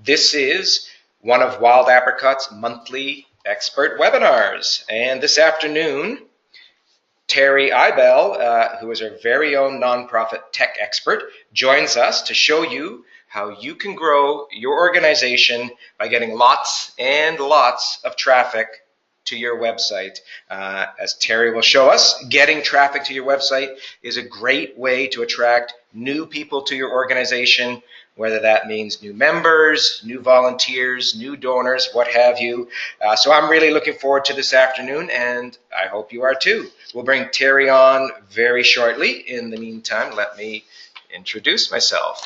This is one of Wild Apricot's monthly expert webinars. And this afternoon, Terry Ibel, who is our very own nonprofit tech expert, joins us to show you how you can grow your organization by getting lots and lots of traffic to your website. As Terry will show us, getting traffic to your website is a great way to attract new people to your organization, whether that means new members, new volunteers, new donors, what have you. So I'm really looking forward to this afternoon, and I hope you are too. We'll bring Terry on very shortly. In the meantime, let me introduce myself.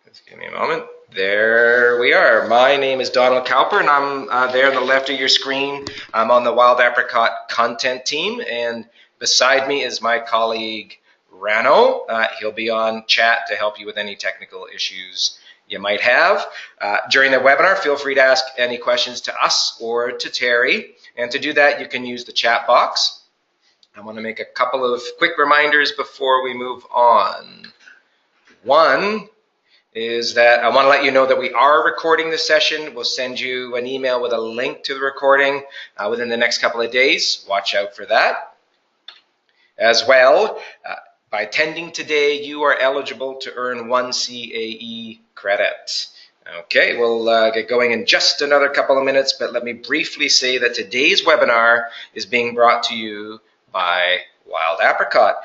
Just give me a moment. There we are. My name is Donald Cowper, and I'm there on the left of your screen. I'm on the Wild Apricot content team, and beside me is my colleague Rano. He'll be on chat to help you with any technical issues you might have. During the webinar, feel free to ask any questions to us or to Terry, and to do that, you can use the chat box. I want to make a couple of quick reminders before we move on. One is that I want to let you know that we are recording this session. We'll send you an email with a link to the recording within the next couple of days. Watch out for that. As well, by attending today, you are eligible to earn 1 CAE credit. Okay, we'll get going in just another couple of minutes, but let me briefly say that today's webinar is being brought to you by Wild Apricot.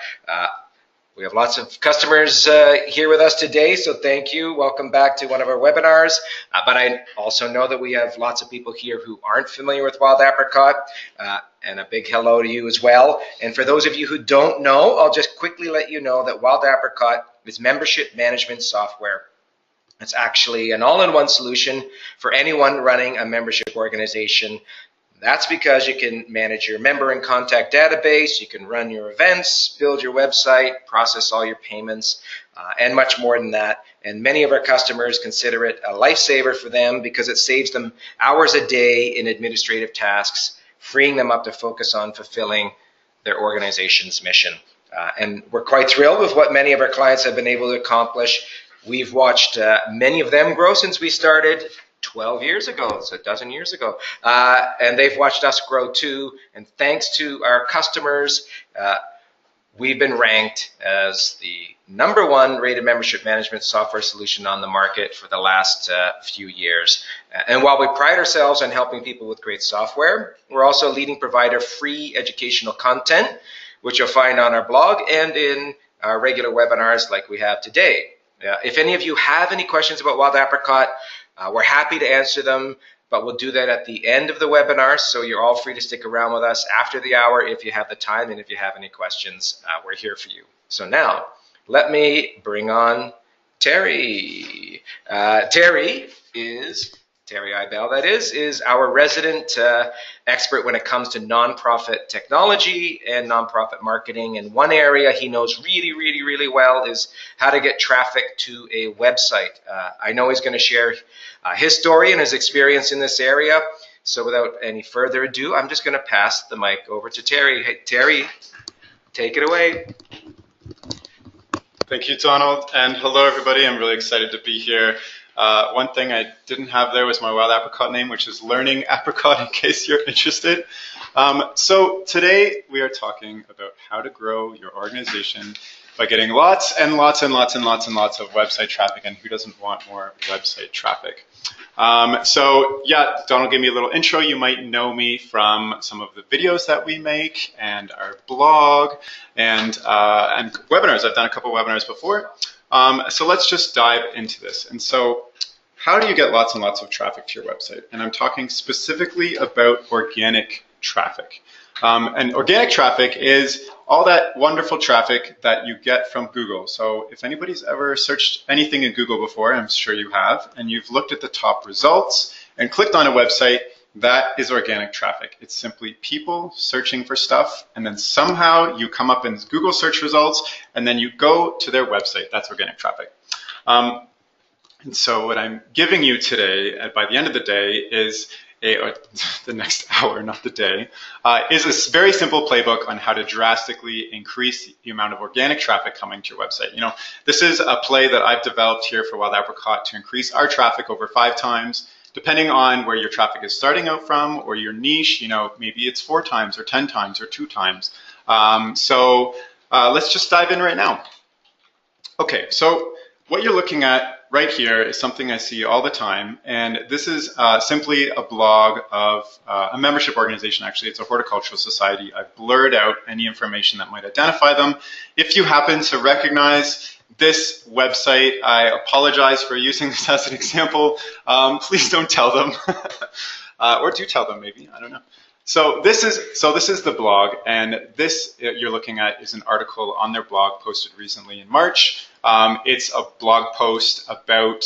We have lots of customers here with us today, so thank you. Welcome back to one of our webinars. But I also know that we have lots of people here who aren't familiar with Wild Apricot, and a big hello to you as well. And for those of you who don't know, I'll just quickly let you know that Wild Apricot is membership management software. It's actually an all-in-one solution for anyone running a membership organization. That's because you can manage your member and contact database, you can run your events, build your website, process all your payments, and much more than that. And many of our customers consider it a lifesaver for them because it saves them hours a day in administrative tasks, freeing them up to focus on fulfilling their organization's mission. And we're quite thrilled with what many of our clients have been able to accomplish. We've watched many of them grow since we started 12 years ago, so a dozen years ago, and they've watched us grow too. And thanks to our customers, we've been ranked as the #1 rated membership management software solution on the market for the last few years. And while we pride ourselves on helping people with great software, we're also a leading provider of free educational content, which you'll find on our blog and in our regular webinars like we have today. If any of you have any questions about Wild Apricot, we're happy to answer them, but we'll do that at the end of the webinar, so you're all free to stick around with us after the hour if you have the time, and if you have any questions, we're here for you. So now, let me bring on Terry. Terry Ibel, that is our resident expert when it comes to nonprofit technology and nonprofit marketing. And one area he knows really well is how to get traffic to a website. I know he's going to share his story and his experience in this area. So without any further ado, I'm just going to pass the mic over to Terry. Hey, Terry, take it away. Thank you, Donald, and hello, everybody. I'm really excited to be here. One thing I didn't have there was my Wild Apricot name, which is Learning Apricot, in case you're interested. So today we are talking about how to grow your organization by getting lots and lots of website traffic, and who doesn't want more website traffic? So yeah, Donald gave me a little intro. You might know me from some of the videos that we make and our blog and webinars. I've done a couple webinars before. So let's just dive into this. And so how do you get lots and lots of traffic to your website? And I'm talking specifically about organic traffic. And organic traffic is all that wonderful traffic that you get from Google. So if anybody's ever searched anything in Google before, I'm sure you have, and you've looked at the top results and clicked on a website, that is organic traffic. It's simply people searching for stuff, and then somehow you come up in Google search results, and then you go to their website. That's organic traffic. And so what I'm giving you today, by the end of the day, is or the next hour, not the day, is a very simple playbook on how to drastically increase the amount of organic traffic coming to your website. You know, this is a play that I've developed here for Wild Apricot to increase our traffic over 5 times. Depending on where your traffic is starting out from or your niche, you know, maybe it's 4 times or 10 times or 2 times. Let's just dive in right now. Okay, so what you're looking at right here is something I see all the time, and this is simply a blog of a membership organization. Actually, it's a horticultural society. I've blurred out any information that might identify them. If you happen to recognize this website, I apologize for using this as an example. Please don't tell them, or do tell them maybe, I don't know. So this is the blog, and this you're looking at is an article on their blog posted recently in March. It's a blog post about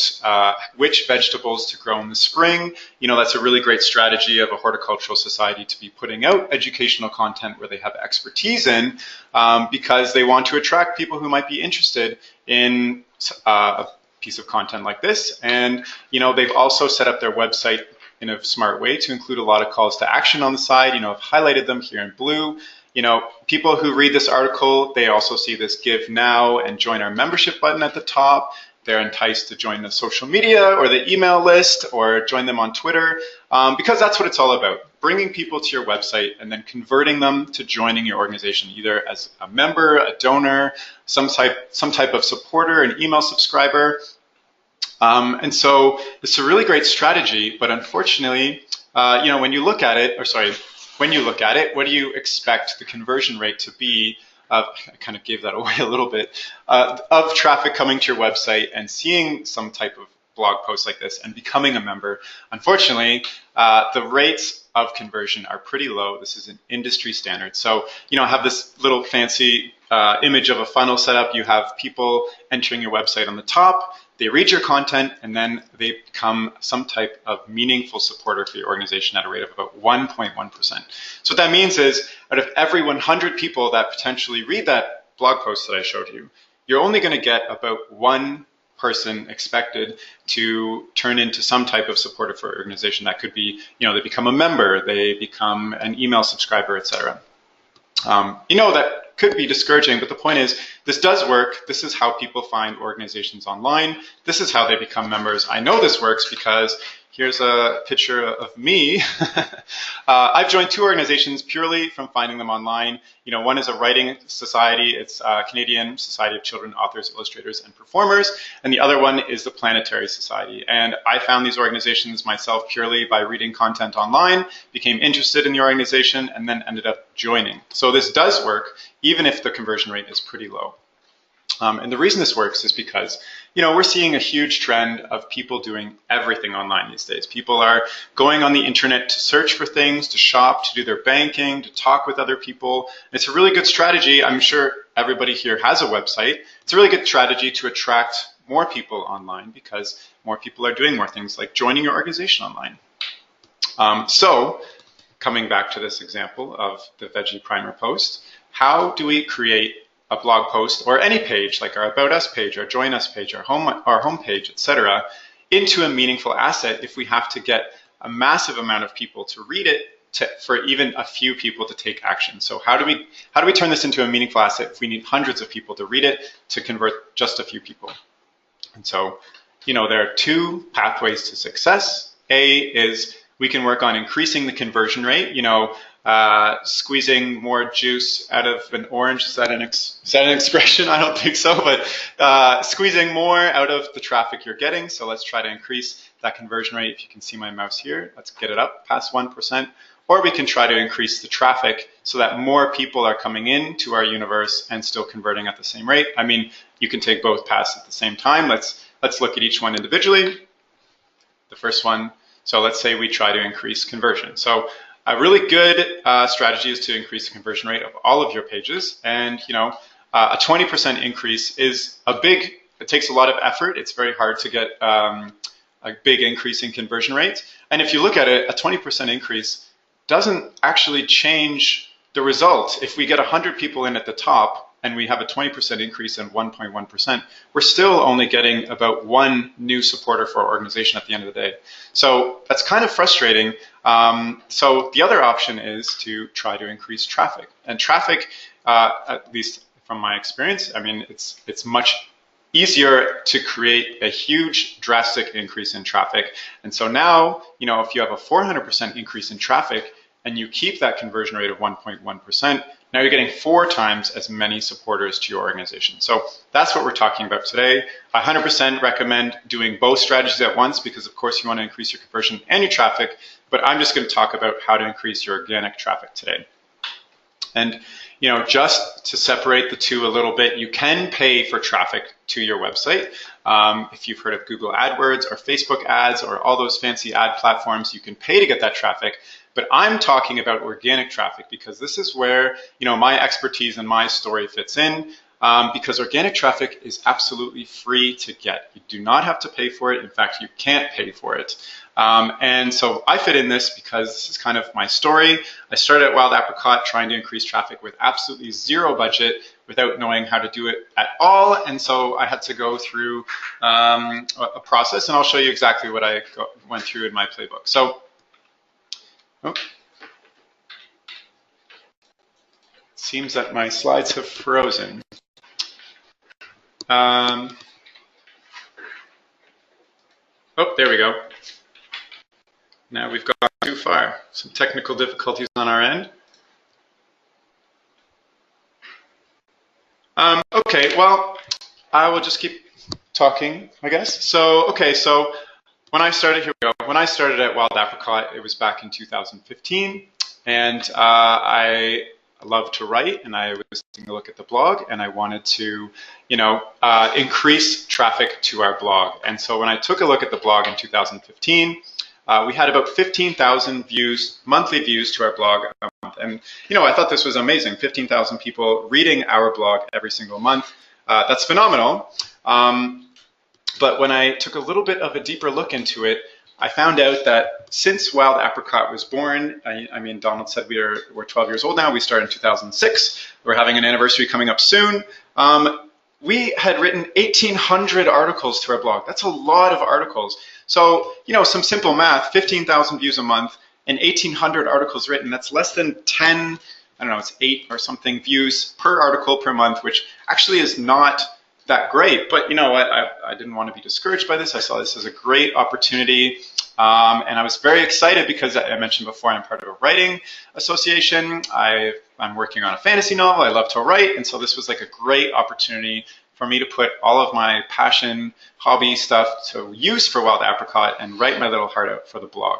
which vegetables to grow in the spring. You know, that's a really great strategy of a horticultural society to be putting out educational content where they have expertise in, because they want to attract people who might be interested in a piece of content like this. And, you know, they've also set up their website in a smart way to include a lot of calls to action on the side. You know, I've highlighted them here in blue. You know, people who read this article, they also see this Give Now and Join Our Membership button at the top. They're enticed to join the social media or the email list or join them on Twitter, because that's what it's all about. Bringing people to your website and then converting them to joining your organization, either as a member, a donor, some type of supporter, an email subscriber. And so it's a really great strategy, but unfortunately, you know, when you look at it, what do you expect the conversion rate to be? I kind of gave that away a little bit, of traffic coming to your website and seeing some type of blog post like this and becoming a member. Unfortunately, the rates of conversion are pretty low. This is an industry standard. So, you know, I have this little fancy image of a funnel set up. You have people entering your website on the top. They read your content, and then they become some type of meaningful supporter for your organization at a rate of about 1.1%. So what that means is, out of every 100 people that potentially read that blog post that I showed you, you're only going to get about 1 person expected to turn into some type of supporter for your organization. That could be, you know, they become a member, they become an email subscriber, etc. You know, that could be discouraging, but the point is, this does work. This is how people find organizations online. This is how they become members. I know this works because here's a picture of me. I've joined 2 organizations purely from finding them online. You know, one is a writing society. It's Canadian Society of Children Authors, Illustrators, and Performers. And the other one is the Planetary Society. And I found these organizations myself purely by reading content online, became interested in the organization, and then ended up joining. So this does work, even if the conversion rate is pretty low. And the reason this works is because, you know, we're seeing a huge trend of people doing everything online these days. People are going on the internet to search for things, to shop, to do their banking, to talk with other people. It's a really good strategy. I'm sure everybody here has a website. It's a really good strategy to attract more people online because more people are doing more things like joining your organization online. So coming back to this example of the Veggie Primer post, how do we create a blog post or any page like our About Us page, our Join Us page, our home page, etc., into a meaningful asset if we have to get a massive amount of people to read it for even a few people to take action? So how do we turn this into a meaningful asset if we need hundreds of people to read it to convert just a few people? And so, you know, there are 2 pathways to success. A is we can work on increasing the conversion rate. You know, squeezing more juice out of an orange. Is that an expression? I don't think so, but squeezing more out of the traffic you're getting. So let's try to increase that conversion rate. If you can see my mouse here, let's get it up past 1%. Or we can try to increase the traffic so that more people are coming into our universe and still converting at the same rate. I mean, you can take both paths at the same time. Let's look at each one individually. The first one, so let's say we try to increase conversion. So a really good strategy is to increase the conversion rate of all of your pages. And, you know, a 20% increase is it takes a lot of effort. It's very hard to get a big increase in conversion rate. And if you look at it, a 20% increase doesn't actually change the result. If we get 100 people in at the top and we have a 20% increase in 1.1%, we're still only getting about one new supporter for our organization at the end of the day. So that's kind of frustrating. So the other option is to try to increase traffic. And traffic, at least from my experience, I mean, it's much easier to create a huge drastic increase in traffic. And so now, if you have a 400% increase in traffic and you keep that conversion rate of 1.1%, now you're getting 4 times as many supporters to your organization. So that's what we're talking about today. I 100% recommend doing both strategies at once because of course you want to increase your conversion and your traffic, but I'm just going to talk about how to increase your organic traffic today. And just to separate the two a little bit, you can pay for traffic to your website. If you've heard of Google AdWords or Facebook ads or all those fancy ad platforms, you can pay to get that traffic. But I'm talking about organic traffic because this is where my expertise and my story fits in. Because organic traffic is absolutely free to get. You do not have to pay for it. In fact, you can't pay for it. And so I fit in this because this is kind of my story. I started at Wild Apricot trying to increase traffic with absolutely zero budget without knowing how to do it at all. And so I had to go through a process, and I'll show you exactly what I went through in my playbook. So, it seems that my slides have frozen. Oh, there we go. Now we've gone too far. Some technical difficulties on our end. Okay, well, I will just keep talking, I guess. So, okay, so when I started, here we go. When I started at Wild Apricot, it was back in 2015, and I love to write, and I was taking a look at the blog, and I wanted to, increase traffic to our blog. And so when I took a look at the blog in 2015, we had about 15,000 views, monthly views to our blog a month. And, I thought this was amazing, 15,000 people reading our blog every single month. That's phenomenal. But when I took a little bit of a deeper look into it, I found out that since Wild Apricot was born, I mean, Donald said we're 12 years old now. We started in 2006. We're having an anniversary coming up soon. We had written 1,800 articles to our blog. That's a lot of articles. So, some simple math, 15,000 views a month and 1,800 articles written, that's less than 10, I don't know, it's 8 or something views per article per month, which actually is not that great. But you know what, I didn't want to be discouraged by this. I saw this as a great opportunity. And I was very excited because I mentioned before I'm part of a writing association. I'm working on a fantasy novel. I love to write. And so this was like a great opportunity for me to put all of my passion, hobby stuff to use for Wild Apricot and write my little heart out for the blog.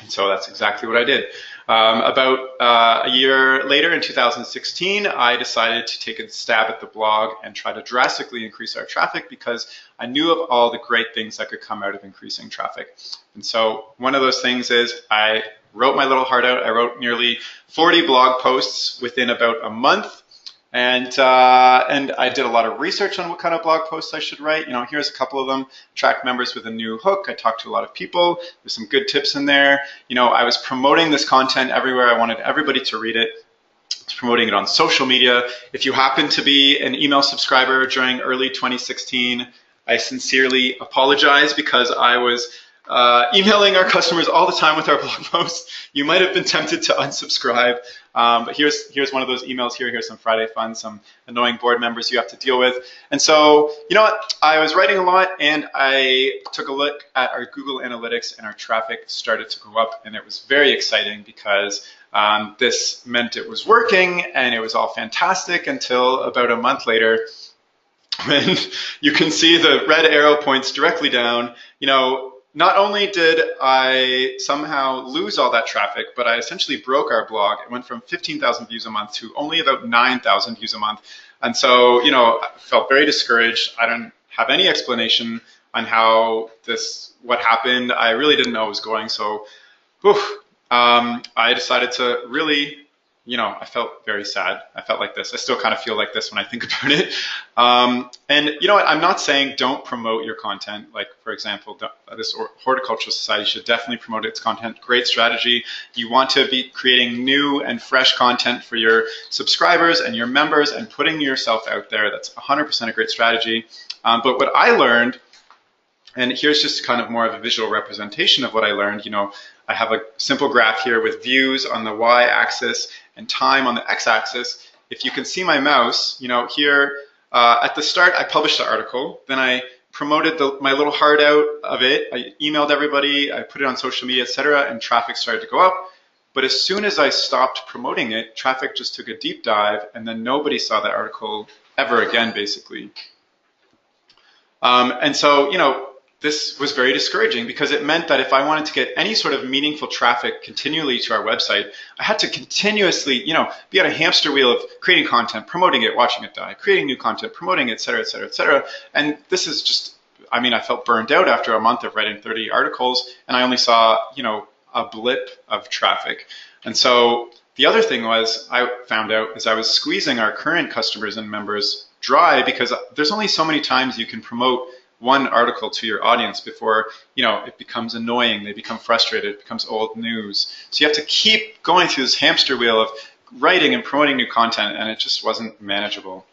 And so that's exactly what I did. About a year later, in 2016, I decided to take a stab at the blog and try to drastically increase our traffic because I knew of all the great things that could come out of increasing traffic. And so one of those things is I wrote my little heart out. I wrote nearly 40 blog posts within about a month. And I did a lot of research on what kind of blog posts I should write. Here's a couple of them. Attract members with a new hook. I talked to a lot of people. There's some good tips in there. I was promoting this content everywhere. I wanted everybody to read it. I was promoting it on social media. If you happen to be an email subscriber during early 2016, I sincerely apologize because I was emailing our customers all the time with our blog posts. You might have been tempted to unsubscribe, but here's one of those emails here. Here's some Friday fun, some annoying board members you have to deal with. And so, you know what? I was writing a lot, and I took a look at our Google Analytics, and our traffic started to go up, and it was very exciting because this meant it was working, and it was all fantastic until about a month later, when you can see the red arrow points directly down. Not only did I somehow lose all that traffic, but I essentially broke our blog. It went from 15,000 views a month to only about 9,000 views a month. And so, I felt very discouraged. I don't have any explanation on what happened. I really didn't know it was going. So, I decided to really, I felt very sad. I felt like this. I still kind of feel like this when I think about it. And you know what? I'm not saying don't promote your content. Like, for example, this Horticultural Society should definitely promote its content. Great strategy. You want to be creating new and fresh content for your subscribers and your members and putting yourself out there. That's 100% a great strategy. But what I learned, and here's just kind of more of a visual representation of what I learned. I have a simple graph here with views on the y-axis and time on the x-axis. If you can see my mouse, here at the start, I published the article. Then I promoted my little heart out of it. I emailed everybody. I put it on social media, etc., and traffic started to go up. But as soon as I stopped promoting it, traffic just took a deep dive, and then nobody saw that article ever again, basically. And so, this was very discouraging because it meant that if I wanted to get any sort of meaningful traffic continually to our website, I had to continuously, be on a hamster wheel of creating content, promoting it, watching it die, creating new content, promoting it, et cetera, et cetera, et cetera. And this is just, I felt burned out after a month of writing 30 articles, and I only saw, a blip of traffic. And so the other thing I found out is I was squeezing our current customers and members dry because there's only so many times you can promote one article to your audience before it becomes annoying, they become frustrated, it becomes old news. So you have to keep going through this hamster wheel of writing and promoting new content, and it just wasn't manageable.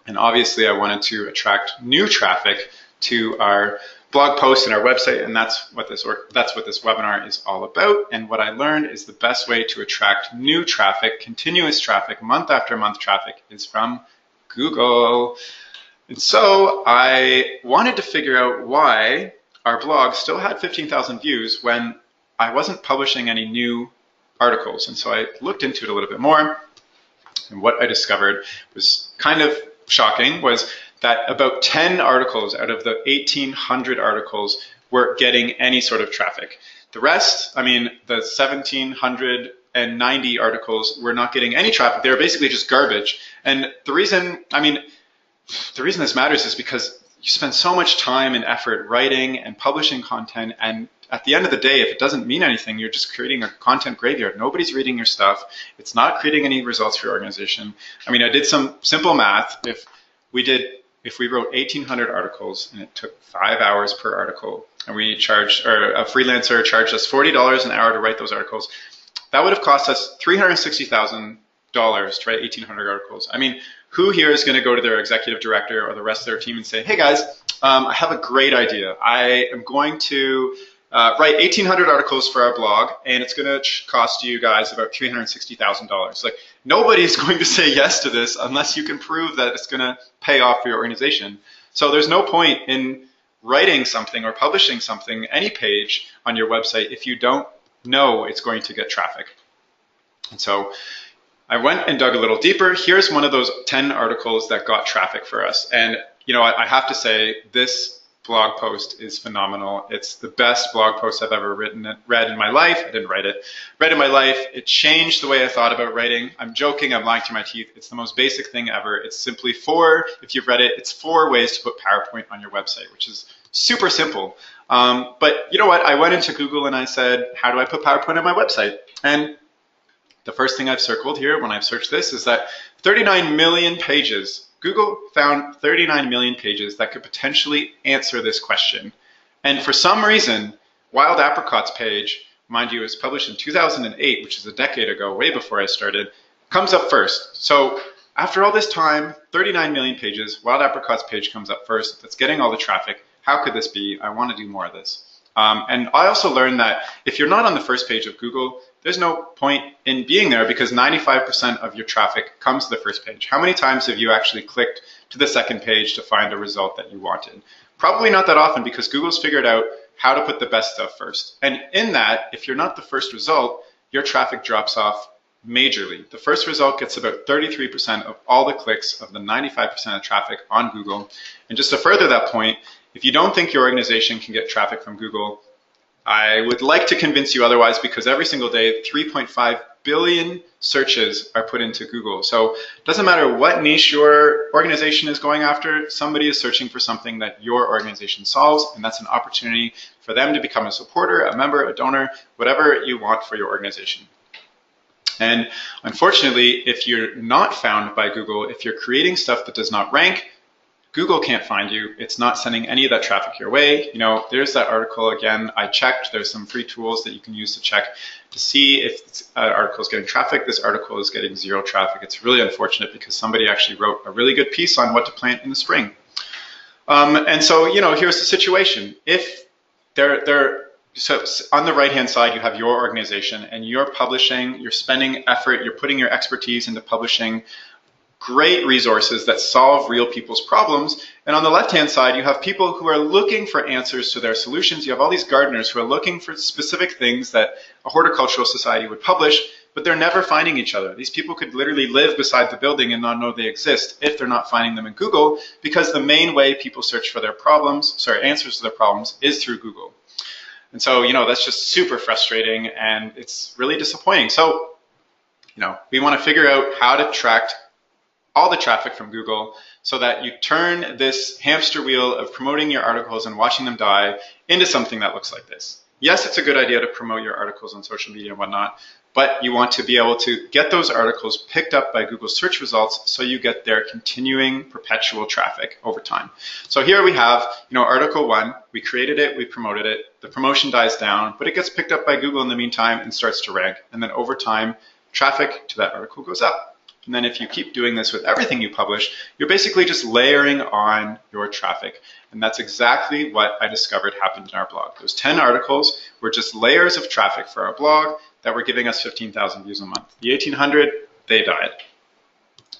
And obviously I wanted to attract new traffic to our blog posts and our website, and that's what this webinar is all about. And what I learned is the best way to attract new traffic, continuous traffic, month after month traffic, is from Google. And so I wanted to figure out why our blog still had 15,000 views when I wasn't publishing any new articles. And so I looked into it a little bit more. And what I discovered was kind of shocking, was that about 10 articles out of the 1,800 articles were getting any sort of traffic. The rest, the 1,790 articles were not getting any traffic. They were basically just garbage. And the reason this matters is because you spend so much time and effort writing and publishing content, and at the end of the day, if it doesn't mean anything, you're just creating a content graveyard. Nobody's reading your stuff. It's not creating any results for your organization. I did some simple math. If we wrote 1,800 articles and it took 5 hours per article, and a freelancer charged us $40 an hour to write those articles, that would have cost us $360,000 to write 1,800 articles. Who here is going to go to their executive director or the rest of their team and say, hey guys, I have a great idea. I am going to write 1,800 articles for our blog, and it's going to cost you guys about $360,000. Like, nobody's going to say yes to this unless you can prove that it's going to pay off for your organization. So there's no point in writing something or publishing something, any page on your website, if you don't know it's going to get traffic. And so I went and dug a little deeper. Here's one of those 10 articles that got traffic for us. And I have to say, this blog post is phenomenal. It's the best blog post I've ever read in my life. I didn't write it. Read in my life. It changed the way I thought about writing. I'm joking. I'm lying to my teeth. It's the most basic thing ever. It's simply if you've read it, it's 4 ways to put PowerPoint on your website, which is super simple. But you know what? I went into Google and I said, how do I put PowerPoint on my website? And the first thing I've circled here when I've searched this is that 39 million pages. Google found 39 million pages that could potentially answer this question. And for some reason, Wild Apricot's page, mind you, it was published in 2008, which is a decade ago, way before I started, comes up first. So after all this time, 39 million pages, Wild Apricot's page comes up first. That's getting all the traffic. How could this be? I want to do more of this. And I also learned that if you're not on the first page of Google, there's no point in being there because 95% of your traffic comes to the first page. How many times have you actually clicked to the second page to find a result that you wanted? Probably not that often because Google's figured out how to put the best stuff first. And in that, if you're not the first result, your traffic drops off majorly. The first result gets about 33% of all the clicks of the 95% of traffic on Google. And just to further that point, if you don't think your organization can get traffic from Google, I would like to convince you otherwise because every single day, 3.5 billion searches are put into Google. So it doesn't matter what niche your organization is going after, somebody is searching for something that your organization solves, and that's an opportunity for them to become a supporter, a member, a donor, whatever you want for your organization. And unfortunately, if you're not found by Google, if you're creating stuff that does not rank, Google can't find you. It's not sending any of that traffic your way. You know, there's that article again. I checked. There's some free tools that you can use to check to see if an article is getting traffic. This article is getting 0 traffic. It's really unfortunate because somebody actually wrote a really good piece on what to plant in the spring. And so, you know, here's the situation. If so on the right-hand side, you have your organization and you're publishing, you're spending effort, you're putting your expertise into publishing great resources that solve real people's problems. And on the left-hand side, you have people who are looking for answers to their solutions. You have all these gardeners who are looking for specific things that a horticultural society would publish, but they're never finding each other. These people could literally live beside the building and not know they exist if they're not finding them in Google, because the main way people search for their problems, answers to their problems, is through Google. And so, you know, that's just super frustrating and it's really disappointing. So, you know, we want to figure out how to track all the traffic from Google so that you turn this hamster wheel of promoting your articles and watching them die into something that looks like this. Yes, it's a good idea to promote your articles on social media and whatnot, but you want to be able to get those articles picked up by Google search results so you get their continuing perpetual traffic over time. So here we have, you know, article 1, we created it, we promoted it, the promotion dies down, but it gets picked up by Google in the meantime and starts to rank. And then over time, traffic to that article goes up. And then if you keep doing this with everything you publish, you're basically just layering on your traffic. And that's exactly what I discovered happened in our blog. Those 10 articles were just layers of traffic for our blog that were giving us 15,000 views a month. The 1,800, they died.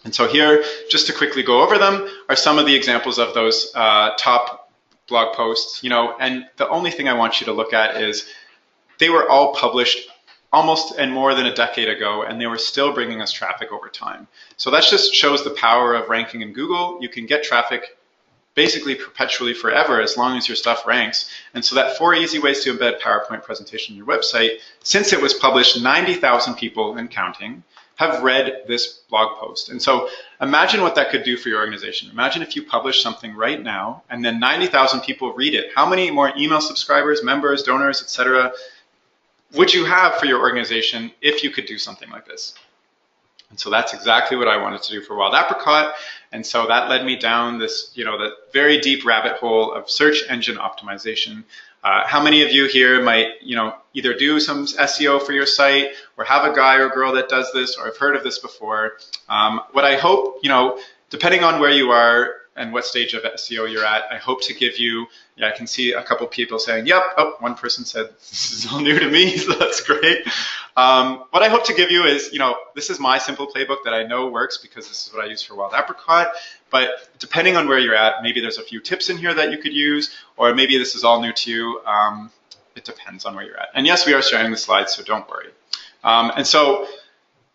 And so here, just to quickly go over them, are some of the examples of those top blog posts. You know, and the only thing I want you to look at is they were all published almost and more than a decade ago, and they were still bringing us traffic over time. So that just shows the power of ranking in Google. You can get traffic basically perpetually forever as long as your stuff ranks. And so that 4 easy ways to embed PowerPoint presentation on your website, since it was published, 90,000 people and counting have read this blog post. And so imagine what that could do for your organization. Imagine if you publish something right now and then 90,000 people read it. How many more email subscribers, members, donors, etc. would you have for your organization if you could do something like this? And so that's exactly what I wanted to do for Wild Apricot. And so that led me down this, you know, the very deep rabbit hole of search engine optimization. How many of you here might, you know, either do some SEO for your site or have a guy or girl that does this or have heard of this before? What I hope, you know, depending on where you are and what stage of SEO you're at, I hope to give you, yeah, I can see a couple people saying, yep, oh, one person said, this is all new to me, so that's great. What I hope to give you is, you know, this is my simple playbook that I know works because this is what I use for Wild Apricot, but depending on where you're at, maybe there's a few tips in here that you could use, or maybe this is all new to you. It depends on where you're at. And yes, we are sharing the slides, so don't worry. And so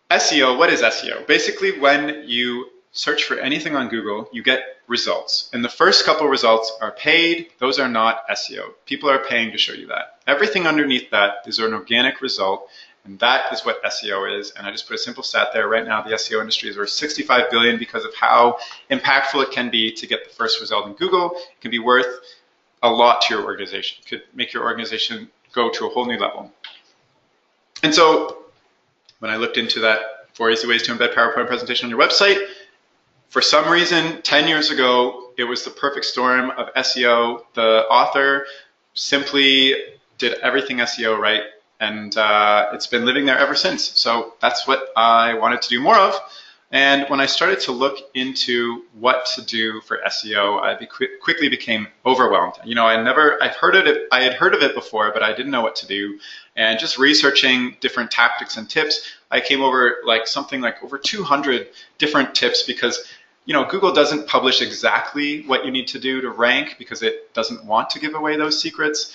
SEO, what is SEO? Basically, when you search for anything on Google, you get results. And the first couple results are paid. Those are not SEO. People are paying to show you that. Everything underneath that is an organic result, and that is what SEO is. And I just put a simple stat there. Right now, the SEO industry is worth $65 billion because of how impactful it can be to get the first result in Google. It can be worth a lot to your organization. It could make your organization go to a whole new level. And so when I looked into that 4 easy ways to embed PowerPoint presentation on your website, for some reason, 10 years ago, it was the perfect storm of SEO. The author simply did everything SEO right, and it's been living there ever since. So that's what I wanted to do more of. And when I started to look into what to do for SEO, I quickly became overwhelmed. You know, I had heard of it before, but I didn't know what to do. And just researching different tactics and tips, I came over something like over 200 different tips because, you know, Google doesn't publish exactly what you need to do to rank because it doesn't want to give away those secrets.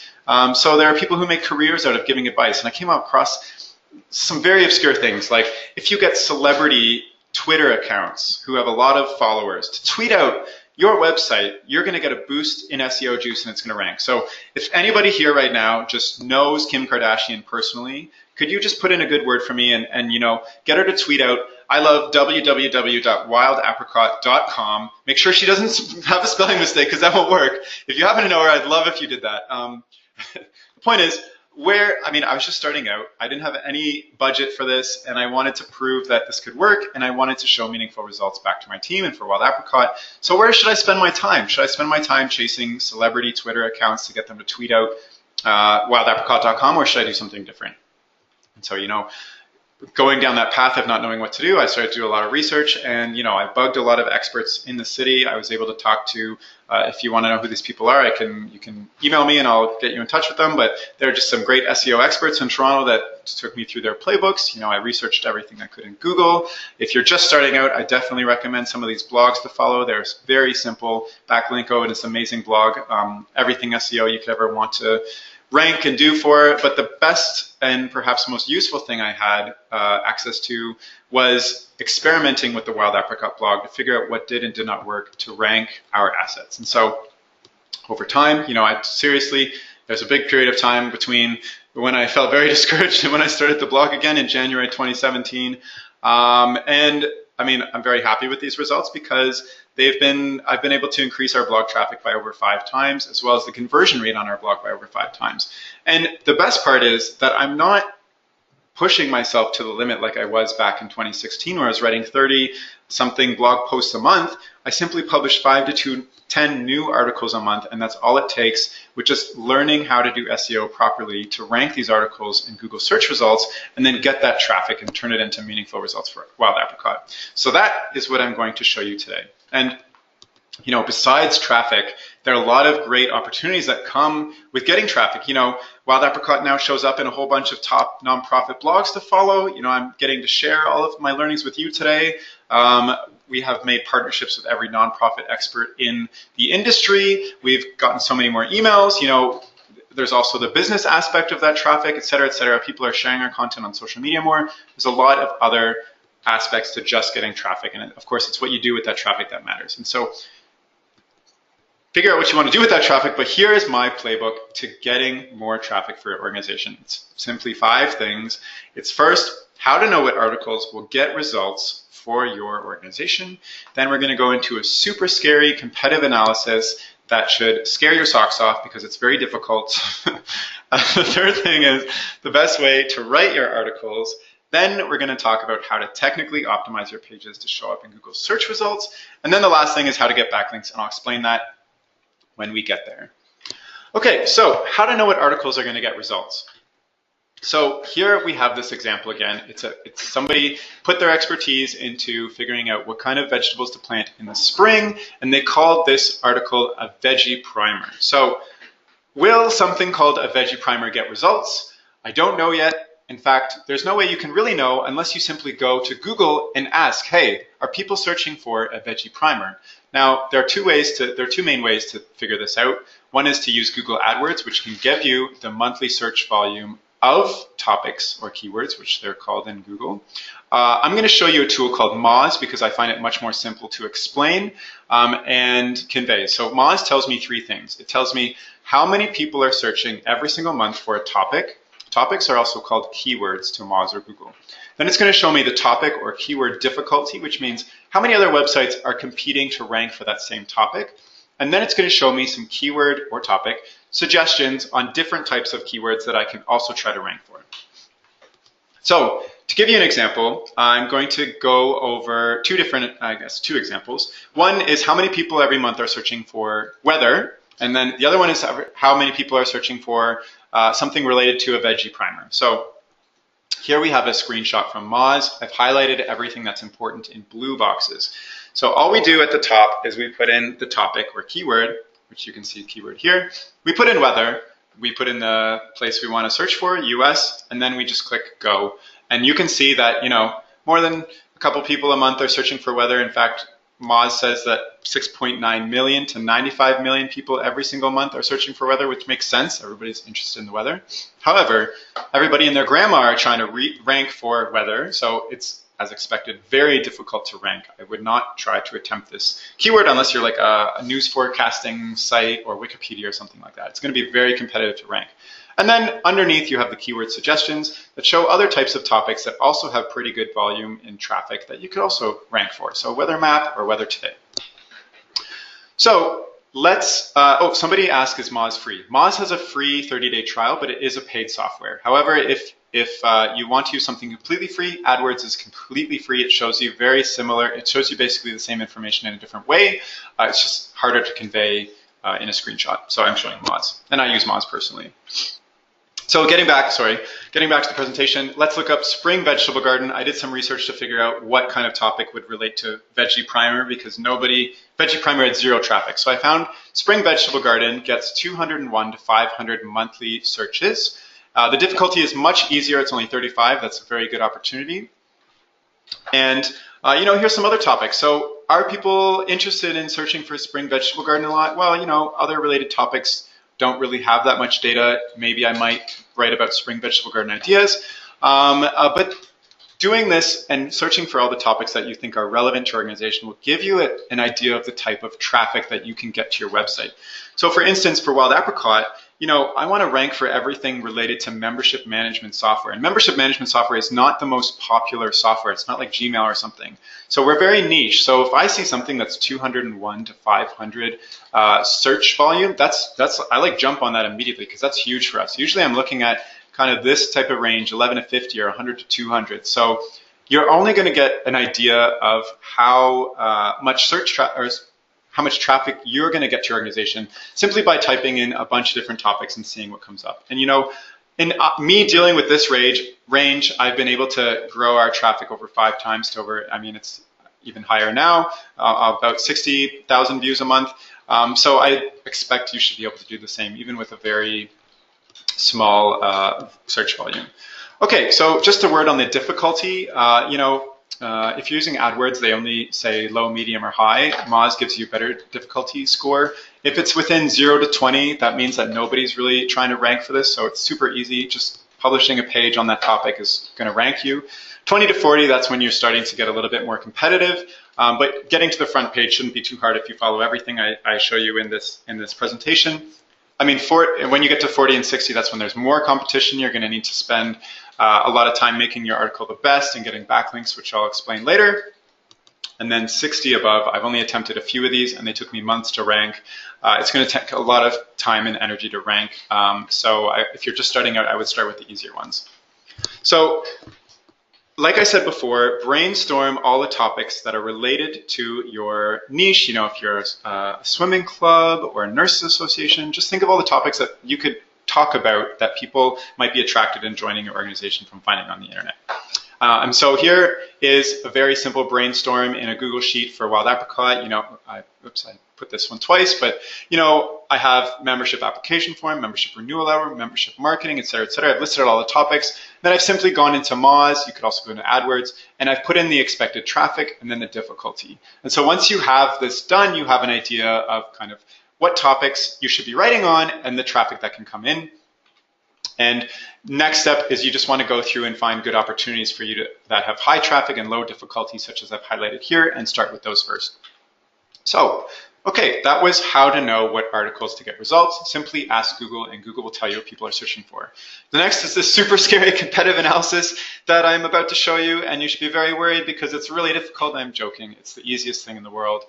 So there are people who make careers out of giving advice. And I came across some very obscure things, like if you get celebrity Twitter accounts who have a lot of followers to tweet out your website, you're going to get a boost in SEO juice and it's going to rank. So if anybody here right now just knows Kim Kardashian personally, could you just put in a good word for me and you know, get her to tweet out, I love www.wildapricot.com. Make sure she doesn't have a spelling mistake because that won't work. If you happen to know her, I'd love if you did that. The point is, I was just starting out. I didn't have any budget for this, and I wanted to prove that this could work, and I wanted to show meaningful results back to my team and for Wild Apricot. So where should I spend my time? Should I spend my time chasing celebrity Twitter accounts to get them to tweet out wildapricot.com, or should I do something different? And so, going down that path of not knowing what to do, I started to do a lot of research, and I bugged a lot of experts in the city. I was able to talk to, if you want to know who these people are, you can email me and I'll get you in touch with them. But they're just some great SEO experts in Toronto that took me through their playbooks. I researched everything I could in Google. If you're just starting out, I definitely recommend some of these blogs to follow. They're very simple. Backlinko and this amazing blog, everything SEO you could ever want to rank and do for it. But the best and perhaps most useful thing I had access to was experimenting with the Wild Apricot blog to figure out what did and did not work to rank our assets. And so over time, there's a big period of time between when I felt very discouraged and when I started the blog again in January 2017. I'm very happy with these results because I've been able to increase our blog traffic by over 5 times, as well as the conversion rate on our blog by over 5 times. And the best part is that I'm not pushing myself to the limit like I was back in 2016, where I was writing 30-something blog posts a month. I simply publish 5 to 10 new articles a month, and that's all it takes with just learning how to do SEO properly to rank these articles in Google search results and then get that traffic and turn it into meaningful results for Wild Apricot. So that is what I'm going to show you today. And besides traffic, there are a lot of great opportunities that come with getting traffic. Wild Apricot now shows up in a whole bunch of top nonprofit blogs to follow. I'm getting to share all of my learnings with you today. We have made partnerships with every nonprofit expert in the industry. We've gotten so many more emails. There's also the business aspect of that traffic, et cetera, et cetera. People are sharing our content on social media more. There's a lot of other aspects to just getting traffic. And of course, it's what you do with that traffic that matters. And so figure out what you want to do with that traffic, but here is my playbook to getting more traffic for your organization. It's simply 5 things. It's first, how to know what articles will get results for your organization. Then we're going to go into a super scary competitive analysis that should scare your socks off because it's very difficult. The third thing is the best way to write your articles. Then we're going to talk about how to technically optimize your pages to show up in Google search results. And then the last thing is how to get backlinks, and I'll explain that when we get there. Okay, so how to know what articles are going to get results. So here we have this example again. It's somebody put their expertise into figuring out what kind of vegetables to plant in the spring, and they called this article a veggie primer. So will something called a veggie primer get results? I don't know yet. In fact, there's no way you can really know unless you simply go to Google and ask, hey, are people searching for a veggie primer? Now, there are two main ways to figure this out. One is to use Google AdWords, which can give you the monthly search volume of topics or keywords, which they're called in Google. I'm going to show you a tool called Moz because I find it much more simple to explain and convey. So Moz tells me 3 things. It tells me how many people are searching every single month for a topic. Topics are also called keywords to Moz or Google. Then it's going to show me the topic or keyword difficulty, which means how many other websites are competing to rank for that same topic. And then it's going to show me some keyword or topic suggestions on different types of keywords that I can also try to rank for. So to give you an example, I'm going to go over 2 examples. One is how many people every month are searching for weather. And then the other one is how many people are searching for something related to a veggie primer. So here we have a screenshot from Moz. I've highlighted everything that's important in blue boxes. So all we do at the top is we put in the topic or keyword, which you can see keyword here. We put in weather. We put in the place we want to search for, US, and then we just click go. And you can see that, more than a couple people a month are searching for weather. In fact, Moz says that 6.9 million to 95 million people every single month are searching for weather, which makes sense. Everybody's interested in the weather. However, everybody and their grandma are trying to rank for weather, so it's, as expected, very difficult to rank. I would not try to attempt this keyword unless you're like a news forecasting site or Wikipedia or something like that. It's going to be very competitive to rank. And then underneath you have the keyword suggestions that show other types of topics that also have pretty good volume in traffic that you could also rank for. So weather map or weather today. So Oh, somebody asked, is Moz free? Moz has a free 30-day trial, but it is a paid software. However, if you want to use something completely free, AdWords is completely free. It shows you very similar. It shows you basically the same information in a different way. It's just harder to convey in a screenshot. So I'm showing Moz, and I use Moz personally. So getting back to the presentation, let's look up spring vegetable garden. I did some research to figure out what kind of topic would relate to Veggie Primer because Veggie Primer had 0 traffic. So I found spring vegetable garden gets 201 to 500 monthly searches. The difficulty is much easier. It's only 35. That's a very good opportunity. And here's some other topics. So are people interested in searching for spring vegetable garden a lot? Well, other related topics don't really have that much data. Maybe I might write about spring vegetable garden ideas. But doing this and searching for all the topics that you think are relevant to your organization will give you an idea of the type of traffic that you can get to your website. So for instance, for Wild Apricot, I want to rank for everything related to membership management software. And membership management software is not the most popular software. It's not like Gmail or something. So we're very niche. So if I see something that's 201 to 500 search volume, I jump on that immediately because that's huge for us. Usually I'm looking at kind of this type of range, 11 to 50 or 100 to 200. So you're only going to get an idea of how much how much traffic you're going to get to your organization simply by typing in a bunch of different topics and seeing what comes up. And in me dealing with this range, I've been able to grow our traffic over 5 times to it's even higher now, about 60,000 views a month. So I expect you should be able to do the same, even with a very small search volume. Okay, so just a word on the difficulty. If you're using AdWords, they only say low, medium, or high. Moz gives you a better difficulty score. If it's within 0 to 20, that means that nobody's really trying to rank for this, so it's super easy. Just publishing a page on that topic is going to rank you. 20 to 40, that's when you're starting to get a little bit more competitive, but getting to the front page shouldn't be too hard if you follow everything I show you in this presentation. When you get to 40 and 60, that's when there's more competition. You're going to need to spend a lot of time making your article the best and getting backlinks, which I'll explain later. And then 60 above, I've only attempted a few of these, and they took me months to rank. It's going to take a lot of time and energy to rank. If you're just starting out, I would start with the easier ones. So, like I said before, brainstorm all the topics that are related to your niche. If you're a swimming club or a nurses association, just think of all the topics that you could talk about that people might be attracted in joining your organization from finding on the internet. And so here is a very simple brainstorm in a Google Sheet for Wild Apricot. I put this one twice, but I have membership application form, membership renewal hour, membership marketing, et cetera, et cetera. I've listed all the topics. Then I've simply gone into Moz. You could also go into AdWords, and I've put in the expected traffic and then the difficulty. And so once you have this done, you have an idea of kind of what topics you should be writing on and the traffic that can come in. And next step is you just want to go through and find good opportunities for you that have high traffic and low difficulty, such as I've highlighted here, and start with those first. So, okay, that was how to know what articles to get results. Simply ask Google, and Google will tell you what people are searching for. The next is this super scary competitive analysis that I'm about to show you, and you should be very worried because it's really difficult. I'm joking. It's the easiest thing in the world.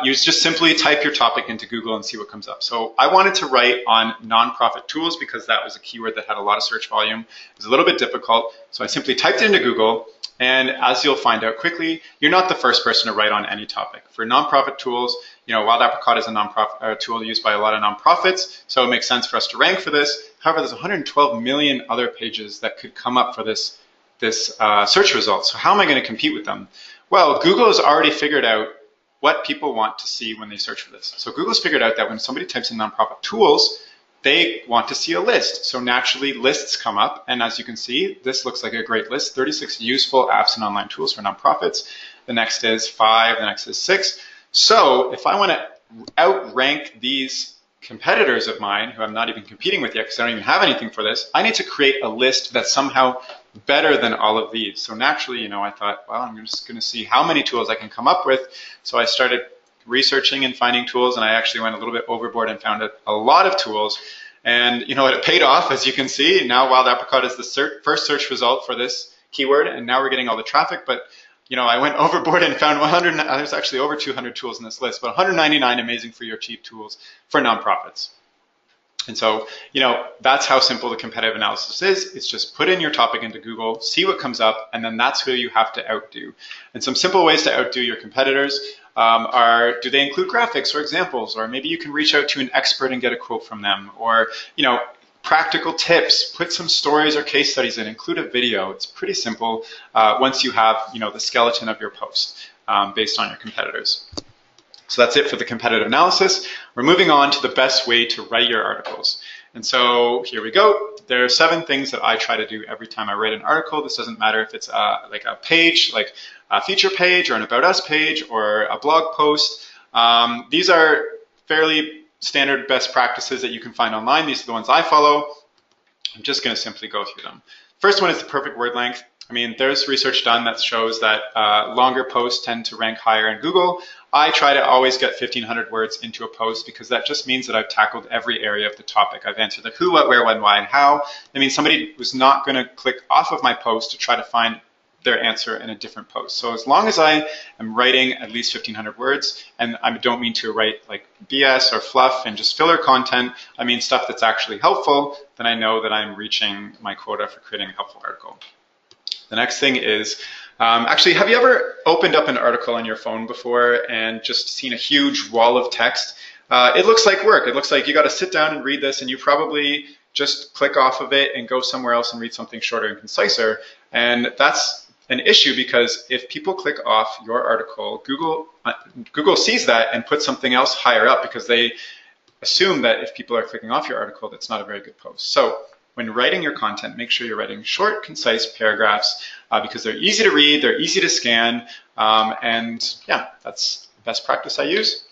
You just simply type your topic into Google and see what comes up. So I wanted to write on nonprofit tools because that was a keyword that had a lot of search volume. It was a little bit difficult, so I simply typed it into Google. And as you'll find out quickly, you're not the first person to write on any topic. For nonprofit tools, Wild Apricot is a nonprofit tool used by a lot of nonprofits, so it makes sense for us to rank for this. However, there's 112 million other pages that could come up for this search result. So how am I going to compete with them? Well, Google has already figured out what people want to see when they search for this. So Google's figured out that when somebody types in nonprofit tools, they want to see a list. So naturally, lists come up. And as you can see, this looks like a great list, 36 useful apps and online tools for nonprofits. The next is 5, the next is 6. So if I want to outrank these competitors of mine who I'm not even competing with yet because I don't even have anything for this, I need to create a list that's somehow better than all of these. So naturally, I thought, well, I'm just going to see how many tools I can come up with. So I started researching and finding tools, and I actually went a little bit overboard and found a lot of tools. And it paid off, as you can see. Now Wild Apricot is the first search result for this keyword, and now we're getting all the traffic. But I went overboard and found 100, there's actually over 200 tools in this list, but 199 amazing free or cheap tools for nonprofits. And so, that's how simple the competitive analysis is. It's just put in your topic into Google, see what comes up, and then that's who you have to outdo. And some simple ways to outdo your competitors are, do they include graphics or examples? Or maybe you can reach out to an expert and get a quote from them. Or, practical tips, put some stories or case studies in, include a video. It's pretty simple once you have, the skeleton of your post based on your competitors. So that's it for the competitive analysis. We're moving on to the best way to write your articles. And so here we go. There are 7 things that I try to do every time I write an article. This doesn't matter if it's like a page, like a feature page or an About Us page or a blog post. These are fairly standard best practices that you can find online. These are the ones I follow. I'm just going to simply go through them. First one is the perfect word length. I mean, there's research done that shows that longer posts tend to rank higher in Google. I try to always get 1,500 words into a post because that just means that I've tackled every area of the topic. I've answered the who, what, where, when, why, and how. I mean, somebody was not going to click off of my post to try to find their answer in a different post. So as long as I am writing at least 1,500 words, and I don't mean to write like BS or fluff and just filler content, I mean stuff that's actually helpful, then I know that I'm reaching my quota for creating a helpful article. The next thing is, actually, have you ever opened up an article on your phone before and just seen a huge wall of text? It looks like work. It looks like you got to sit down and read this, and you probably just click off of it and go somewhere else and read something shorter and conciser. And that's an issue because if people click off your article, Google sees that and puts something else higher up because they assume that if people are clicking off your article, that's not a very good post. So when writing your content, make sure you're writing short, concise paragraphs because they're easy to read, they're easy to scan, and yeah, that's the best practice I use.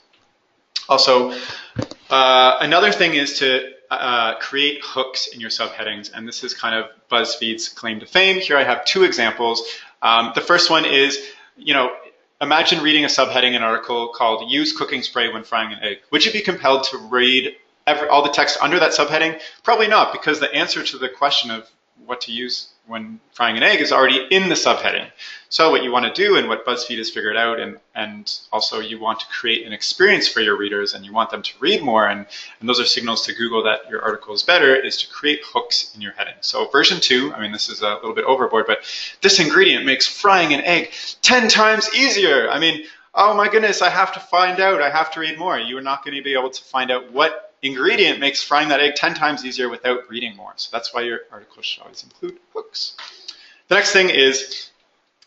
Also, another thing is to create hooks in your subheadings, and this is kind of BuzzFeed's claim to fame. Here I have 2 examples. The first one is, imagine reading a subheading in an article called "Use cooking spray when frying an egg." Would you be compelled to read all the text under that subheading? Probably not, because the answer to the question of what to use when frying an egg is already in the subheading. So what you want to do, and what BuzzFeed has figured out, and also you want to create an experience for your readers and you want them to read more, and those are signals to Google that your article is better, is to create hooks in your heading. So version 2, I mean, this is a little bit overboard, but this ingredient makes frying an egg 10 times easier. I mean, oh my goodness, I have to find out, I have to read more. You are not going to be able to find out what ingredient makes frying that egg 10 times easier without reading more. So that's why your article should always include hooks. The next thing is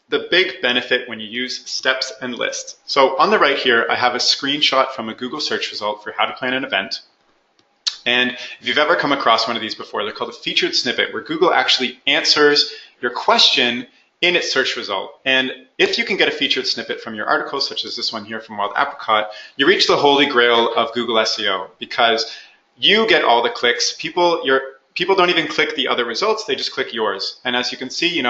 the big benefit when you use steps and lists. So on the right here, I have a screenshot from a Google search result for how to plan an event. And if you've ever come across one of these before, they're called a featured snippet, where Google actually answers your question in its search result. And if you can get a featured snippet from your article, such as this one here from Wild Apricot, you reach the holy grail of Google SEO, because you get all the clicks. People don't even click the other results, they just click yours. And as you can see,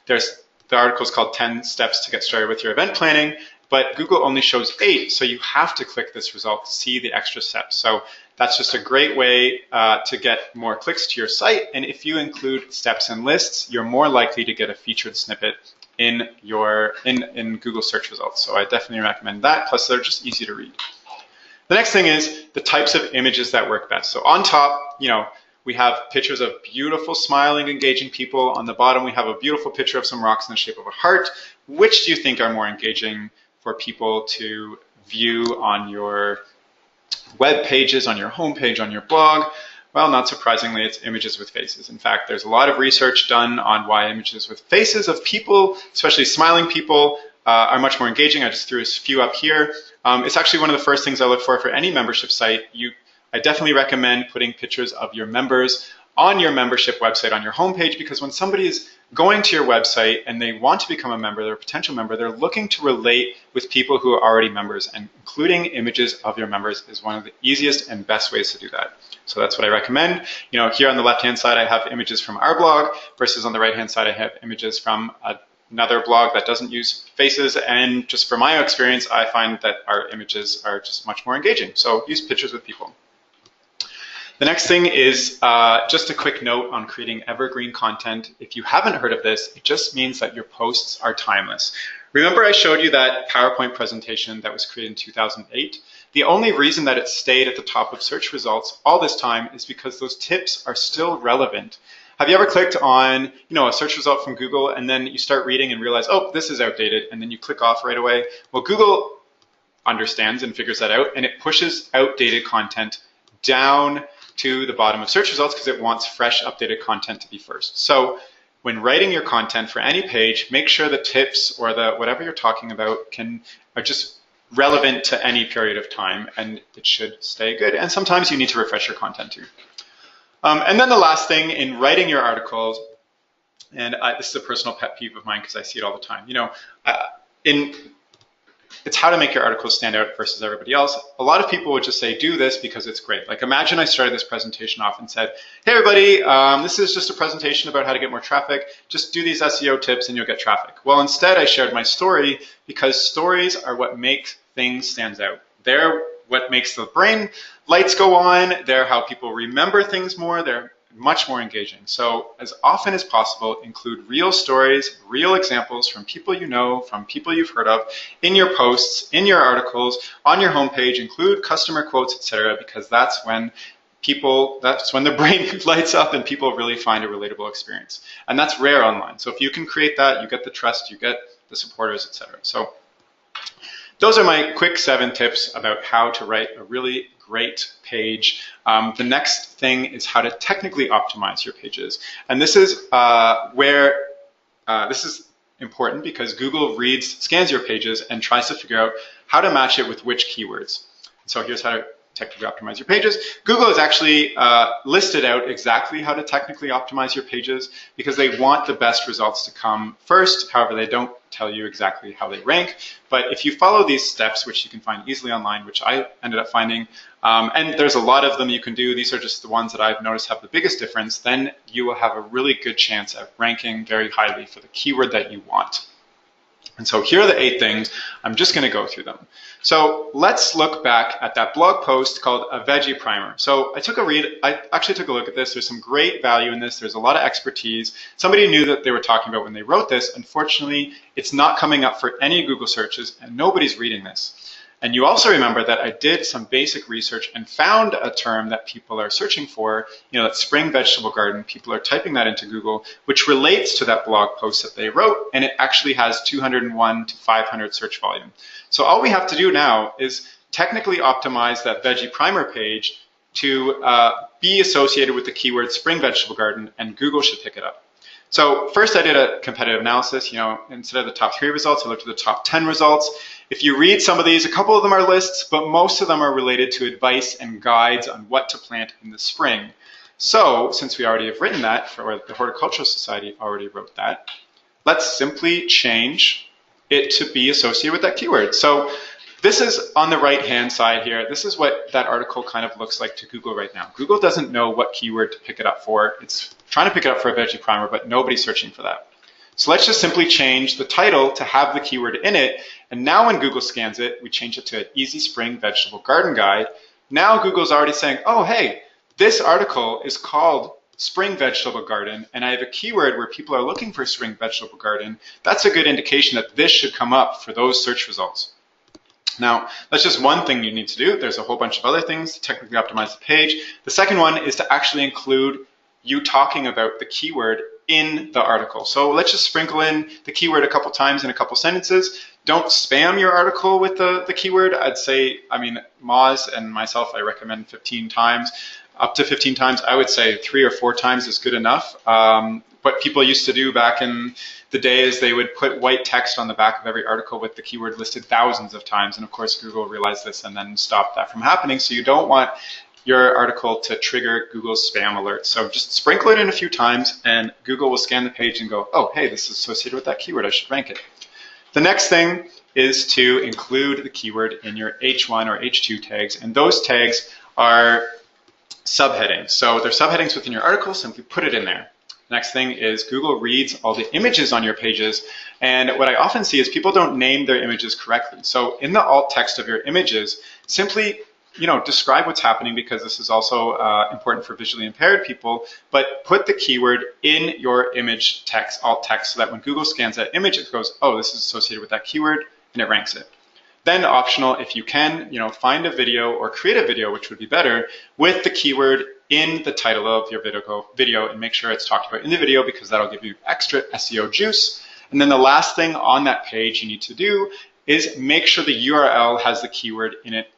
there's the article is called 10 Steps to Get Started with Your Event Planning, but Google only shows 8, so you have to click this result to see the extra steps. So that's just a great way to get more clicks to your site. And if you include steps and lists, you're more likely to get a featured snippet in Google search results. So I definitely recommend that. Plus, they're just easy to read. The next thing is the types of images that work best. So on top, we have pictures of beautiful, smiling, engaging people. On the bottom, we have a beautiful picture of some rocks in the shape of a heart. Which do you think are more engaging for people to view on your web pages, on your homepage, on your blog? Well, not surprisingly, it's images with faces. In fact, there's a lot of research done on why images with faces of people, especially smiling people, are much more engaging. I just threw a few up here. It's actually one of the first things I look for any membership site. I definitely recommend putting pictures of your members on your membership website on your homepage, because when somebody is going to your website and they want to become a member, they're a potential member, they're looking to relate with people who are already members, and including images of your members is one of the easiest and best ways to do that. So that's what I recommend. Here on the left-hand side, I have images from our blog, versus on the right-hand side, I have images from another blog that doesn't use faces. And just from my experience, I find that our images are just much more engaging. So use pictures with people. The next thing is just a quick note on creating evergreen content. If you haven't heard of this, it just means that your posts are timeless. Remember I showed you that PowerPoint presentation that was created in 2008? The only reason that it stayed at the top of search results all this time is because those tips are still relevant. Have you ever clicked on, a search result from Google and then you start reading and realize, oh, this is outdated, and then you click off right away? Well, Google understands and figures that out, and it pushes outdated content down to the bottom of search results because it wants fresh, updated content to be first. So when writing your content for any page, make sure the tips or the whatever you're talking about are just relevant to any period of time, and it should stay good. And sometimes you need to refresh your content too. And then the last thing in writing your articles, and this is a personal pet peeve of mine because I see it all the time. It's how to make your articles stand out versus everybody else. A lot of people would just say, do this because it's great. Like imagine I started this presentation off and said, hey everybody, this is just a presentation about how to get more traffic. Just do these SEO tips and you'll get traffic. Well, instead I shared my story because stories are what make things stand out. They're what makes the brain lights go on. They're how people remember things more. They're much more engaging. So as often as possible, include real stories, real examples from people you know, from people you've heard of, in your posts, in your articles, on your homepage. Include customer quotes, etc., because that's when the brain lights up and people really find a relatable experience. And that's rare online. So if you can create that, you get the trust, you get the supporters, etc. So those are my quick 7 tips about how to write a really great page. The next thing is how to technically optimize your pages. And this is where this is important because Google scans your pages and tries to figure out how to match it with which keywords. So here's how to technically optimize your pages. Google has actually listed out exactly how to technically optimize your pages because they want the best results to come first. However, they don't tell you exactly how they rank. But if you follow these steps, which you can find easily online, which I ended up finding, and there's a lot of them you can do, these are just the ones that I've noticed have the biggest difference, then you will have a really good chance at ranking very highly for the keyword that you want. And so here are the 8 things. I'm just going to go through them. So let's look back at that blog post called A Veggie Primer. So I actually took a look at this. There's some great value in this. There's a lot of expertise. Somebody knew that they were talking about when they wrote this. Unfortunately, it's not coming up for any Google searches and nobody's reading this. And you also remember that I did some basic research and found a term that people are searching for, that spring vegetable garden. People are typing that into Google, which relates to that blog post that they wrote, and it actually has 201 to 500 search volume. So all we have to do now is technically optimize that veggie primer page to be associated with the keyword spring vegetable garden, and Google should pick it up. So first I did a competitive analysis. Instead of the top 3 results, I looked at the top 10 results. If you read some of these, a couple of them are lists, but most of them are related to advice and guides on what to plant in the spring. So since we already have written that, or the Horticultural Society already wrote that, let's simply change it to be associated with that keyword. So this is on the right-hand side here. This is what that article kind of looks like to Google right now. Google doesn't know what keyword to pick it up for. It's trying to pick it up for a veggie primer, but nobody's searching for that. So let's just simply change the title to have the keyword in it. And now when Google scans it, we change it to an Easy Spring Vegetable Garden Guide. Now Google's already saying, oh, hey, this article is called Spring Vegetable Garden, and I have a keyword where people are looking for spring vegetable garden. That's a good indication that this should come up for those search results. Now, that's just one thing you need to do. There's a whole bunch of other things to technically optimize the page. The second one is to actually include you talking about the keyword in the article. So let's just sprinkle in the keyword a couple times in a couple sentences. Don't spam your article with the keyword. I'd say, Moz and myself, I recommend 15 times, up to 15 times. I would say 3 or 4 times is good enough. What people used to do back in the day is they would put white text on the back of every article with the keyword listed thousands of times. And of course, Google realized this and then stopped that from happening. So you don't want your article to trigger Google's spam alert. So just sprinkle it in a few times and Google will scan the page and go, oh, hey, this is associated with that keyword. I should rank it. The next thing is to include the keyword in your H1 or H2 tags. And those tags are subheadings. So they're subheadings within your article. Simply put it in there. Next thing is Google reads all the images on your pages. And what I often see is people don't name their images correctly. So in the alt text of your images, simply describe what's happening, because this is also important for visually impaired people, but put the keyword in your image text, alt text, so that when Google scans that image, it goes, oh, this is associated with that keyword, and it ranks it. Then optional, if you can, find a video or create a video, which would be better, with the keyword in the title of your video and make sure it's talked about in the video, because that'll give you extra SEO juice. And then the last thing on that page you need to do is make sure the URL has the keyword in it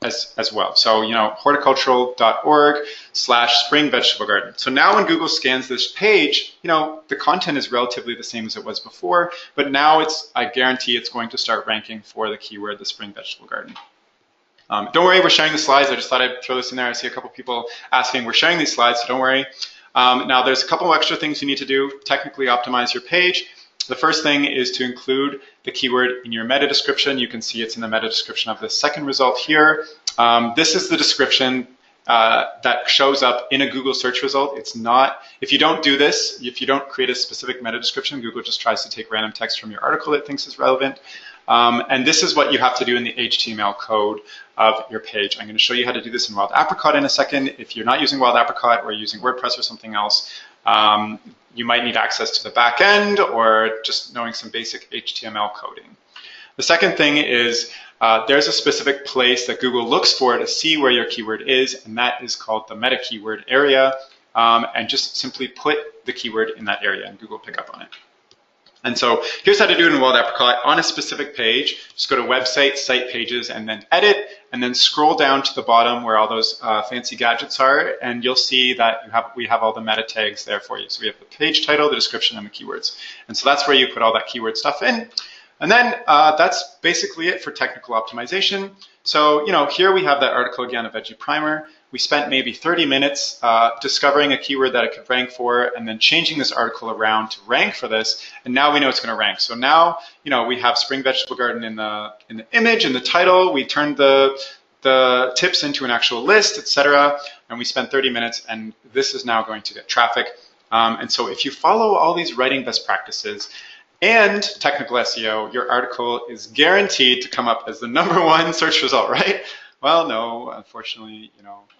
as well. So, horticultural.org/spring vegetable garden. So now when Google scans this page, the content is relatively the same as it was before, but now I guarantee it's going to start ranking for the keyword, the spring vegetable garden. Don't worry, we're sharing the slides. I just thought I'd throw this in there. I see a couple people asking, we're sharing these slides, so don't worry. Now there's a couple extra things you need to do. Technically optimize your page. The first thing is to include the keyword in your meta description. You can see it's in the meta description of the second result here. This is the description that shows up in a Google search result. It's not, if you don't do this, if you don't create a specific meta description, Google just tries to take random text from your article it thinks is relevant. And this is what you have to do in the HTML code of your page. I'm going to show you how to do this in Wild Apricot in a second. If you're not using Wild Apricot or using WordPress or something else, you might need access to the back end or just knowing some basic HTML coding. The second thing is there's a specific place that Google looks for to see where your keyword is, and that is called the meta keyword area. And just simply put the keyword in that area and Google will pick up on it. And so here's how to do it in Wild Apricot. On a specific page, just go to Website, Site Pages, and then Edit, and then scroll down to the bottom where all those fancy gadgets are, and you'll see that we have all the meta tags there for you. So we have the page title, the description, and the keywords. And so that's where you put all that keyword stuff in. And then that's basically it for technical optimization. So, here we have that article again, a veggie primer. We spent maybe 30 minutes discovering a keyword that it could rank for and then changing this article around to rank for this. And now we know it's going to rank. So now, we have spring vegetable garden in the image, in the title. We turned the tips into an actual list, etc. And we spent 30 minutes, and this is now going to get traffic. And so if you follow all these writing best practices and technical SEO, your article is guaranteed to come up as the #1 search result, right? Well, no, unfortunately,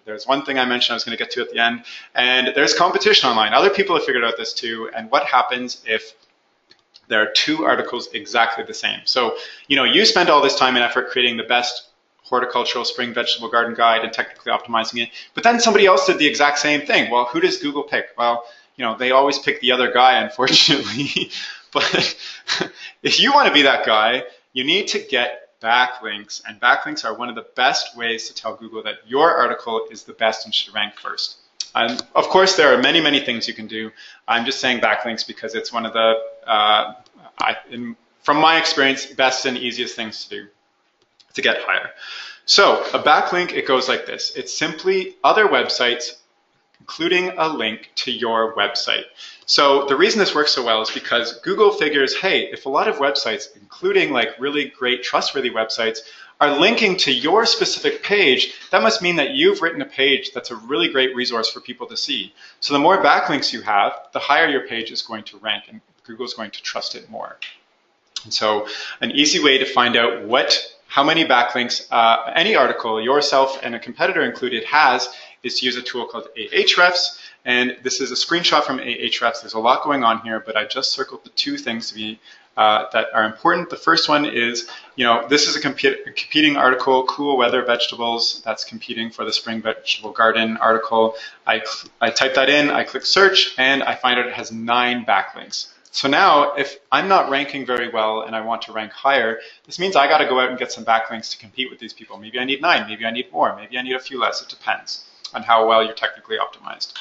there's one thing I mentioned I was going to get to at the end, and there's competition online. Other people have figured out this too, and what happens if there are 2 articles exactly the same? So, you spend all this time and effort creating the best horticultural spring vegetable garden guide and technically optimizing it, but then somebody else did the exact same thing. Well, who does Google pick? Well, they always pick the other guy, unfortunately. But if you want to be that guy, you need to get backlinks, and backlinks are one of the best ways to tell Google that your article is the best and should rank first. And of course, there are many, many things you can do. I'm just saying backlinks because it's one of the, from my experience, best and easiest things to do to get higher. So a backlink, it goes like this. It's simply other websites including a link to your website. So the reason this works so well is because Google figures, hey, if a lot of websites, including like really great trustworthy websites, are linking to your specific page, that must mean that you've written a page that's a really great resource for people to see. So the more backlinks you have, the higher your page is going to rank, and Google's going to trust it more. And so an easy way to find out how many backlinks any article, yourself and a competitor included, has is to use a tool called Ahrefs. And this is a screenshot from Ahrefs. There's a lot going on here, but I just circled the 2 things to be that are important. The first one is, this is a competing article, cool weather vegetables, that's competing for the spring vegetable garden article. I type that in, I click search, and I find out it has 9 backlinks. So now, if I'm not ranking very well and I want to rank higher, this means I got to go out and get some backlinks to compete with these people. Maybe I need 9, maybe I need more, maybe I need a few less. It depends on how well you're technically optimized.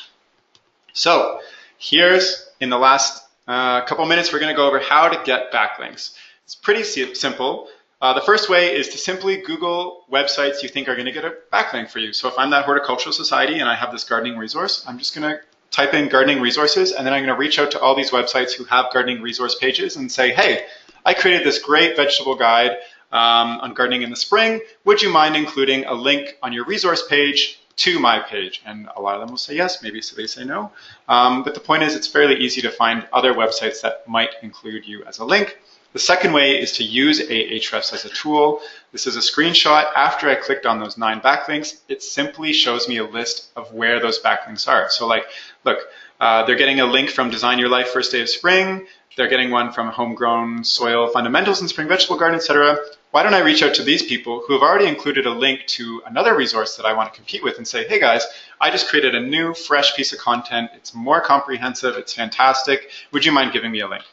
So here's, in the last couple minutes, we're going to go over how to get backlinks. It's pretty simple. The first way is to simply Google websites you think are going to get a backlink for you. So if I'm that Horticultural Society and I have this gardening resource, I'm just going to type in gardening resources, and then I'm going to reach out to all these websites who have gardening resource pages and say, hey, I created this great vegetable guide on gardening in the spring. Would you mind including a link on your resource page to my page? And a lot of them will say yes, maybe so they say no. But the point is, it's fairly easy to find other websites that might include you as a link. The second way is to use Ahrefs as a tool. This is a screenshot. After I clicked on those 9 backlinks, it simply shows me a list of where those backlinks are. So like, look, they're getting a link from Design Your Life First Day of Spring. They're getting one from Homegrown Soil Fundamentals in Spring Vegetable Garden, etc. Why don't I reach out to these people who have already included a link to another resource that I want to compete with and say, hey guys, I just created a new fresh piece of content. It's more comprehensive. It's fantastic. Would you mind giving me a link?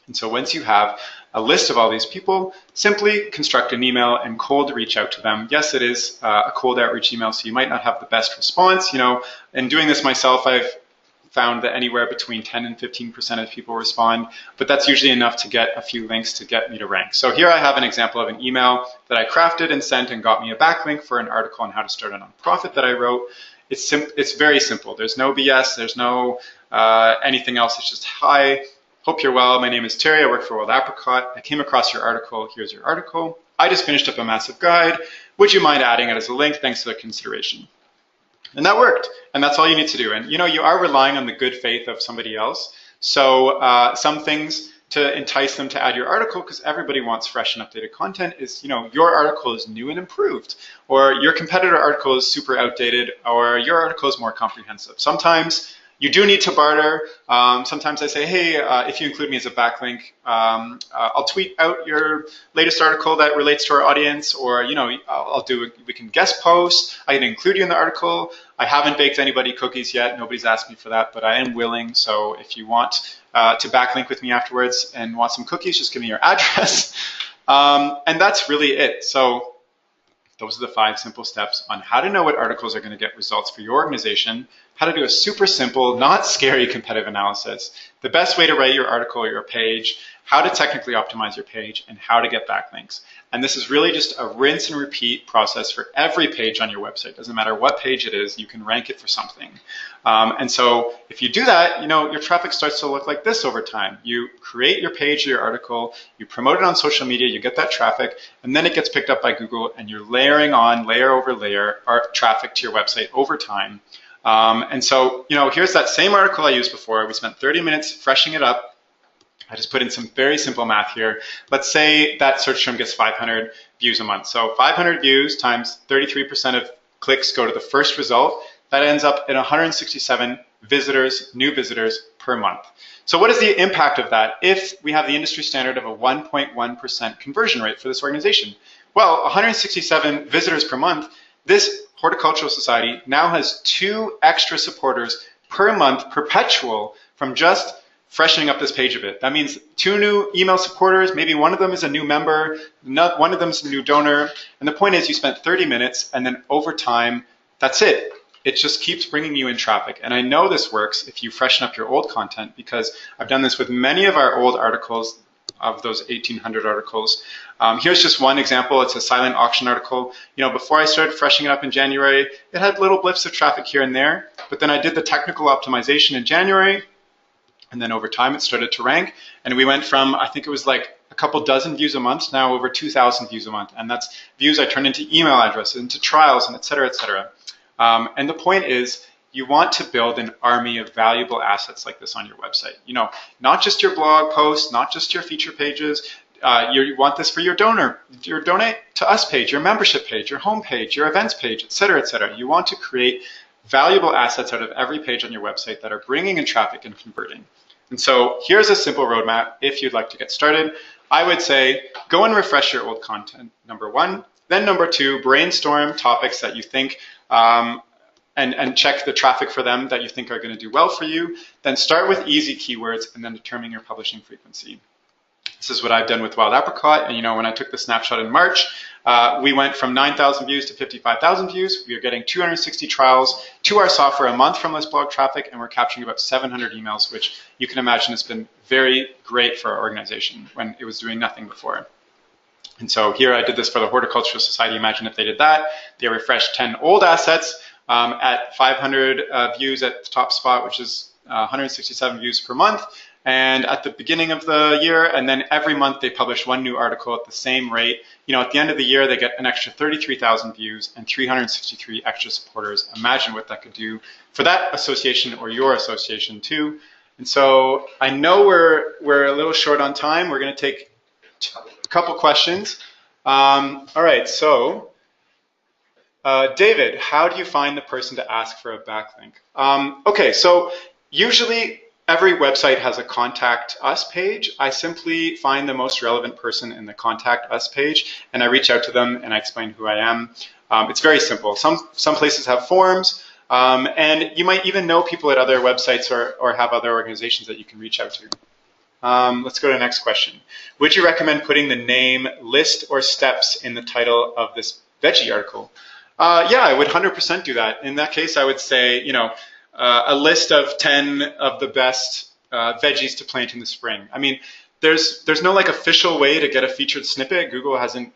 And so once you have a list of all these people, simply construct an email and cold reach out to them. Yes, it is a cold outreach email, so you might not have the best response. You know, in doing this myself, I've found that anywhere between 10 and 15% of people respond, but that's usually enough to get a few links to get me to rank. So here I have an example of an email that I crafted and sent and got me a backlink for an article on how to start a nonprofit that I wrote. It's very simple. There's no BS, there's no anything else. It's just, hi, hope you're well. My name is Terry. I work for Wild Apricot. I came across your article. Here's your article. I just finished up a massive guide. Would you mind adding it as a link? Thanks for the consideration. And that worked. And that's all you need to do. And you know, you are relying on the good faith of somebody else. So some things to entice them to add your article, because everybody wants fresh and updated content, is, you know, your article is new and improved, or your competitor article is super outdated, or your article is more comprehensive. Sometimes you do need to barter. Sometimes I say, hey, if you include me as a backlink, I'll tweet out your latest article that relates to our audience, or, you know, we can guest post. I can include you in the article. I haven't baked anybody cookies yet. Nobody's asked me for that, but I am willing. So if you want to backlink with me afterwards and want some cookies, just give me your address. And that's really it. So those are the 5 simple steps on how to know what articles are going to get results for your organization, how to do a super simple, not scary competitive analysis, the best way to write your article or your page, how to technically optimize your page, and how to get backlinks. And this is really just a rinse and repeat process for every page on your website. Doesn't matter what page it is, you can rank it for something. And so if you do that, you know, your traffic starts to look like this over time. You create your page or your article, you promote it on social media, you get that traffic, and then it gets picked up by Google, and you're layering on layer over layer traffic to your website over time. And so, you know, here's that same article I used before. We spent 30 minutes freshening it up. I just put in some very simple math here. Let's say that search term gets 500 views a month. So 500 views times 33% of clicks go to the first result. That ends up at 167 visitors, new visitors per month. So what is the impact of that if we have the industry standard of a 1.1% conversion rate for this organization? Well, 167 visitors per month, this Horticultural Society now has 2 extra supporters per month, perpetual, from just freshening up this page a bit. That means 2 new email supporters, maybe one of them is a new member, one of them is a new donor, and the point is you spent 30 minutes, and then over time, that's it. It just keeps bringing you in traffic. And I know this works if you freshen up your old content, because I've done this with many of our old articles, of those 1,800 articles. Here's just one example. It's a silent auction article. You know, before I started freshening it up in January, it had little blips of traffic here and there, but then I did the technical optimization in January, and then over time it started to rank, and we went from, I think it was like a couple dozen views a month, now over 2,000 views a month, and that's views I turned into email addresses, into trials, and et cetera, et cetera. And the point is, you want to build an army of valuable assets like this on your website. You know, not just your blog posts, not just your feature pages. You want this for your your donate to us page, your membership page, your home page, your events page, et cetera, et cetera. You want to create valuable assets out of every page on your website that are bringing in traffic and converting. And so here's a simple roadmap if you'd like to get started. I would say go and refresh your old content, number 1. Then number 2, brainstorm topics that you think and check the traffic for them that you think are going to do well for you. Then start with easy keywords and then determine your publishing frequency. This is what I've done with Wild Apricot. And you know, when I took the snapshot in March, we went from 9,000 views to 55,000 views. We are getting 260 trials to our software a month from this blog traffic, and we're capturing about 700 emails, which you can imagine has been very great for our organization when it was doing nothing before. And so here I did this for the Horticultural Society. Imagine if they did that. They refreshed 10 old assets at 500 views at the top spot, which is 167 views per month. And at the beginning of the year, and then every month they publish 1 new article at the same rate. You know, at the end of the year, they get an extra 33,000 views and 363 extra supporters. Imagine what that could do for that association or your association too. And so I know we're a little short on time. We're going to take a couple questions. All right, so David, how do you find the person to ask for a backlink? Okay, so usually every website has a contact us page. I simply find the most relevant person in the contact us page, and I reach out to them and I explain who I am. It's very simple. Some places have forms, and you might even know people at other websites or have other organizations that you can reach out to. Let's go to the next question. Would you recommend putting the name, list, or steps in the title of this veggie article? Yeah, I would 100% do that. In that case, I would say, a list of 10 of the best veggies to plant in the spring. I mean, there's no like official way to get a featured snippet. Google hasn't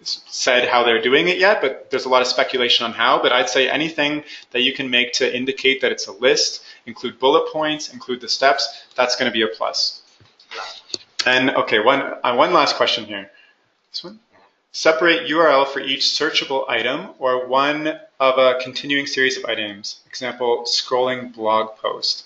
said how they're doing it yet, but there's a lot of speculation on how. But I'd say anything that you can make to indicate that it's a list, include bullet points, include the steps, that's going to be a plus. And okay, one last question here. This one. Separate URL for each searchable item or one of a continuing series of items. Example, scrolling blog post.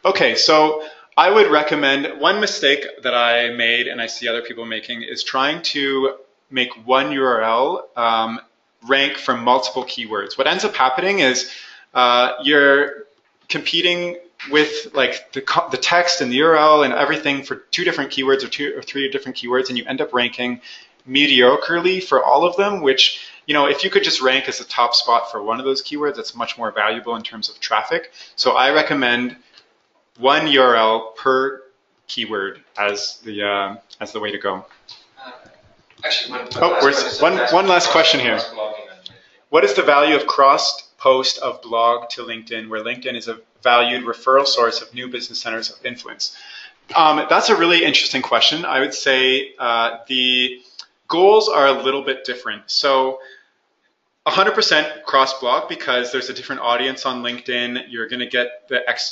Okay, so I would recommend, one mistake that I made and I see other people making is trying to make one URL rank for multiple keywords. What ends up happening is you're competing with like the text and the URL and everything for two different keywords or two or three different keywords, and you end up ranking mediocrely for all of them, which, if you could just rank as a top spot for one of those keywords, that's much more valuable in terms of traffic. So I recommend one URL per keyword as the way to go. Actually, one last question here. What is the value of cross-post of blog to LinkedIn, where LinkedIn is a valued referral source of new business centers of influence? That's a really interesting question. I would say the goals are a little bit different. So 100% cross-blog, because there's a different audience on LinkedIn. You're going to get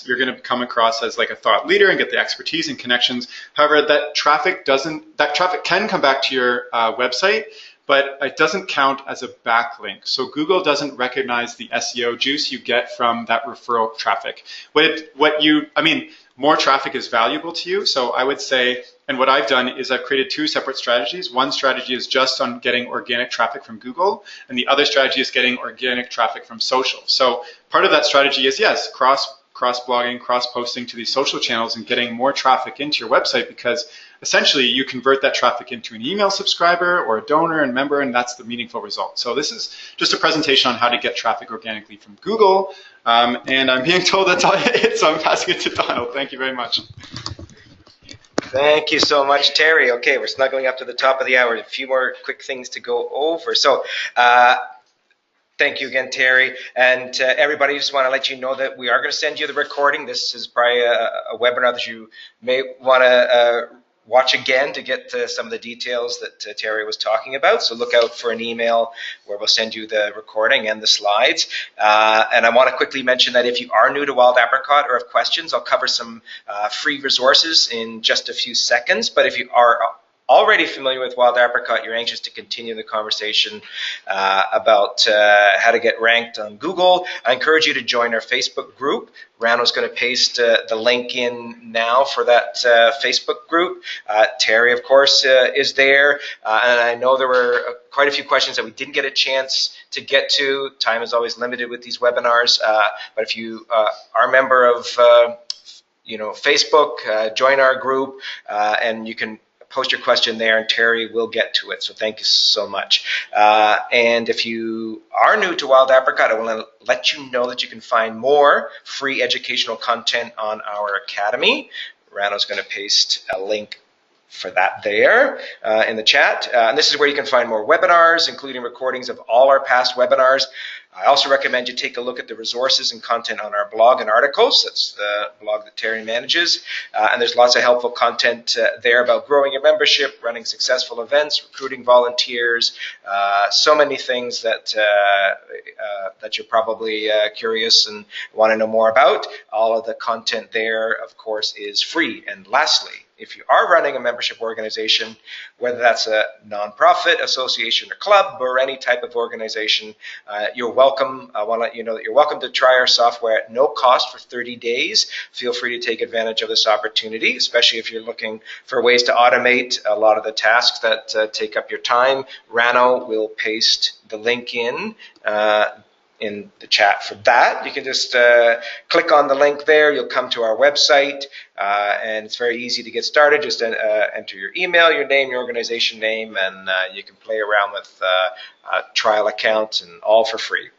you're going to come across as like a thought leader and get the expertise and connections. However, that traffic can come back to your website, but it doesn't count as a backlink. So Google doesn't recognize the SEO juice you get from that referral traffic. More traffic is valuable to you. So I would say, and what I've done is I've created two separate strategies. One strategy is just on getting organic traffic from Google, and the other strategy is getting organic traffic from social. So part of that strategy is, yes, cross-blogging, cross-posting to these social channels and getting more traffic into your website, because essentially you convert that traffic into an email subscriber or a donor and member, and that's the meaningful result. So this is just a presentation on how to get traffic organically from Google, and I'm being told that's all it is, so I'm passing it to Donald. Thank you very much. Thank you so much, Terry. Okay, we're snuggling up to the top of the hour. A few more quick things to go over. So thank you again, Terry. And everybody, just want to let you know that we are going to send you the recording. This is probably a webinar that you may want to watch again to get some of the details that Terry was talking about. So look out for an email where we'll send you the recording and the slides. And I want to quickly mention that if you are new to Wild Apricot or have questions, I'll cover some free resources in just a few seconds. But if you are already familiar with Wild Apricot, you're anxious to continue the conversation about how to get ranked on Google, I encourage you to join our Facebook group. Rano's going to paste the link in now for that Facebook group. Terry, of course, is there. And I know there were quite a few questions that we didn't get a chance to get to. Time is always limited with these webinars. But if you are a member of Facebook, join our group, and you can post your question there, and Terry will get to it. So thank you so much. And if you are new to Wild Apricot, I want to let you know that you can find more free educational content on our academy. Rano's going to paste a link for that there in the chat. And this is where you can find more webinars, including recordings of all our past webinars. I also recommend you take a look at the resources and content on our blog and articles. That's the blog that Terry manages. And there's lots of helpful content there about growing your membership, running successful events, recruiting volunteers, so many things that you're probably curious and want to know more about. All of the content there, of course, is free. And lastly, if you are running a membership organization, whether that's a nonprofit, association, or club, or any type of organization, you're welcome. I want to let you know that you're welcome to try our software at no cost for 30 days. Feel free to take advantage of this opportunity, especially if you're looking for ways to automate a lot of the tasks that take up your time. Rano will paste the link in the chat for that. You can just click on the link there. You'll come to our website, and it's very easy to get started. Just enter your email, your name, your organization name, and you can play around with a trial account, and all for free.